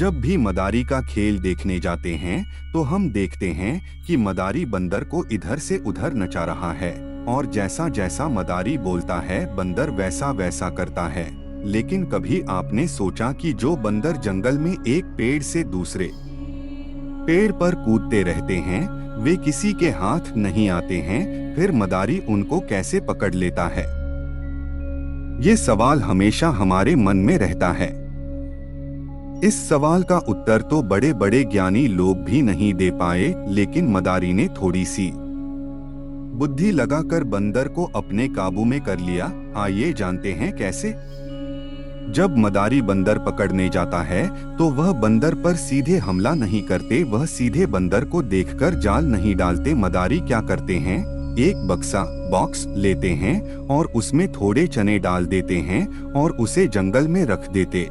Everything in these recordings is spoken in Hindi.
जब भी मदारी का खेल देखने जाते हैं तो हम देखते हैं कि मदारी बंदर को इधर से उधर नचा रहा है और जैसा जैसा मदारी बोलता है बंदर वैसा वैसा करता है। लेकिन कभी आपने सोचा कि जो बंदर जंगल में एक पेड़ से दूसरे पेड़ पर कूदते रहते हैं वे किसी के हाथ नहीं आते हैं, फिर मदारी उनको कैसे पकड़ लेता है? ये सवाल हमेशा हमारे मन में रहता है। इस सवाल का उत्तर तो बड़े बड़े ज्ञानी लोग भी नहीं दे पाए, लेकिन मदारी ने थोड़ी सी बुद्धि लगाकर बंदर को अपने काबू में कर लिया। आइए जानते हैं कैसे। जब मदारी बंदर पकड़ने जाता है तो वह बंदर पर सीधे हमला नहीं करते, वह सीधे बंदर को देखकर जाल नहीं डालते। मदारी क्या करते हैं, एक बॉक्स लेते हैं और उसमें थोड़े चने डाल देते हैं और उसे जंगल में रख देते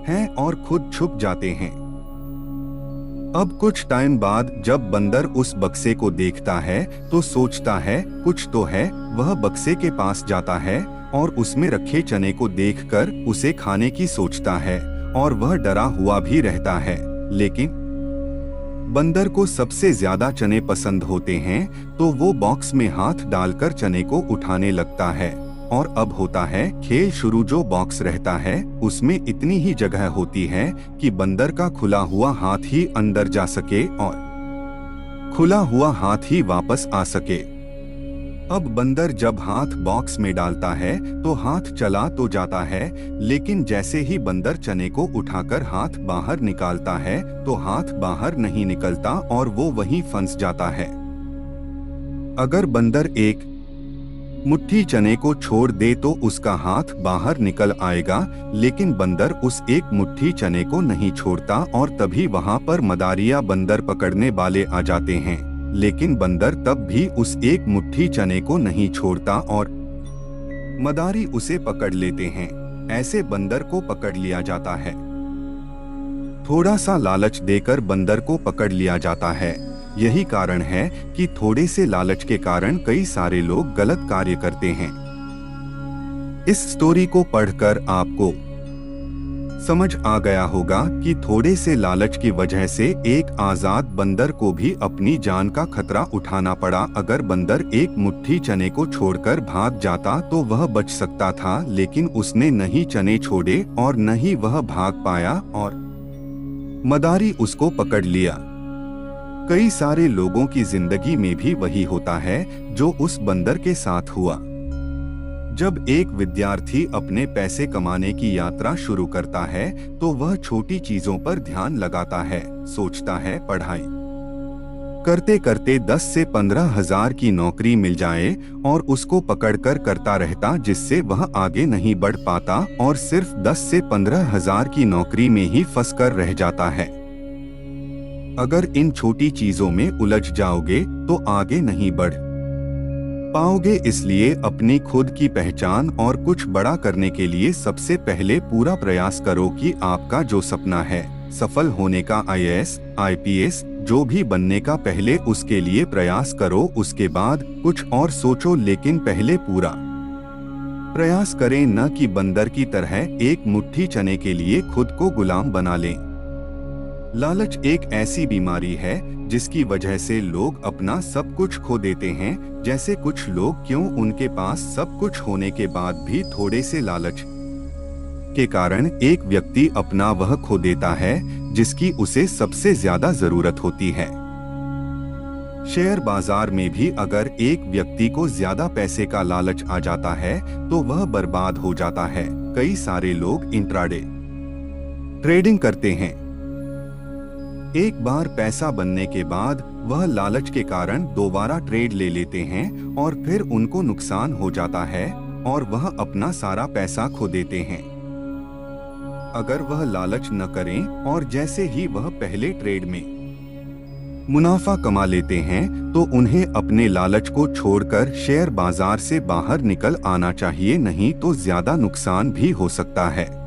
हैं और खुद छुप जाते हैं। अब कुछ टाइम बाद जब बंदर उस बक्से को देखता है तो सोचता है कुछ तो है। वह बक्से के पास जाता है और उसमें रखे चने को देखकर उसे खाने की सोचता है और वह डरा हुआ भी रहता है। लेकिन बंदर को सबसे ज्यादा चने पसंद होते हैं तो वो बॉक्स में हाथ डालकर चने को उठाने लगता है और अब होता है खेल शुरू। जो बॉक्स रहता है उसमें इतनी ही जगह होती है कि बंदर का खुला हुआ हाथ ही अंदर जा सके और खुला हुआ हाथ ही वापस आ सके। अब बंदर जब हाथ बॉक्स में डालता है तो हाथ चला तो जाता है, लेकिन जैसे ही बंदर चने को उठाकर हाथ बाहर निकालता है तो हाथ बाहर नहीं निकलता और वो वहीं फंस जाता है। अगर बंदर एक मुट्ठी चने को छोड़ दे तो उसका हाथ बाहर निकल आएगा, लेकिन बंदर उस एक मुट्ठी चने को नहीं छोड़ता और तभी वहां पर मदारिया बंदर पकड़ने वाले आ जाते हैं। लेकिन बंदर तब भी उस एक मुट्ठी चने को नहीं छोड़ता और मदारी उसे पकड़ लेते हैं। ऐसे बंदर को पकड़ लिया जाता है। थोड़ा सा लालच देकर बंदर को पकड़ लिया जाता है। यही कारण है कि थोड़े से लालच के कारण कई सारे लोग गलत कार्य करते हैं। इस स्टोरी को पढ़कर आपको समझ आ गया होगा कि थोड़े से लालच की वजह से एक आजाद बंदर को भी अपनी जान का खतरा उठाना पड़ा। अगर बंदर एक मुट्ठी चने को छोड़कर भाग जाता तो वह बच सकता था, लेकिन उसने नहीं चने छोड़े और न ही वह भाग पाया और मदारी उसको पकड़ लिया। कई सारे लोगों की जिंदगी में भी वही होता है जो उस बंदर के साथ हुआ। जब एक विद्यार्थी अपने पैसे कमाने की यात्रा शुरू करता है तो वह छोटी चीजों पर ध्यान लगाता है। सोचता है पढ़ाई करते करते 10 से 15 हजार की नौकरी मिल जाए और उसको पकड़कर करता रहता, जिससे वह आगे नहीं बढ़ पाता और सिर्फ 10 से 15 हजार की नौकरी में ही फंस कर रह जाता है। अगर इन छोटी चीजों में उलझ जाओगे तो आगे नहीं बढ़ पाओगे। इसलिए अपनी खुद की पहचान और कुछ बड़ा करने के लिए सबसे पहले पूरा प्रयास करो कि आपका जो सपना है सफल होने का, IAS, IPS जो भी बनने का, पहले उसके लिए प्रयास करो। उसके बाद कुछ और सोचो, लेकिन पहले पूरा प्रयास करें, न कि बंदर की तरह एक मुट्ठी चने के लिए खुद को गुलाम बना लें। लालच एक ऐसी बीमारी है जिसकी वजह से लोग अपना सब कुछ खो देते हैं। जैसे कुछ लोग क्यों उनके पास सब कुछ होने के बाद भी थोड़े से लालच के कारण एक व्यक्ति अपना वह खो देता है जिसकी उसे सबसे ज्यादा जरूरत होती है। शेयर बाजार में भी अगर एक व्यक्ति को ज्यादा पैसे का लालच आ जाता है तो वह बर्बाद हो जाता है। कई सारे लोग इंट्राडे ट्रेडिंग करते हैं। एक बार पैसा बनने के बाद वह लालच के कारण दोबारा ट्रेड ले लेते हैं और फिर उनको नुकसान हो जाता है और वह अपना सारा पैसा खो देते हैं। अगर वह लालच न करें और जैसे ही वह पहले ट्रेड में मुनाफा कमा लेते हैं तो उन्हें अपने लालच को छोड़कर शेयर बाजार से बाहर निकल आना चाहिए, नहीं तो ज्यादा नुकसान भी हो सकता है।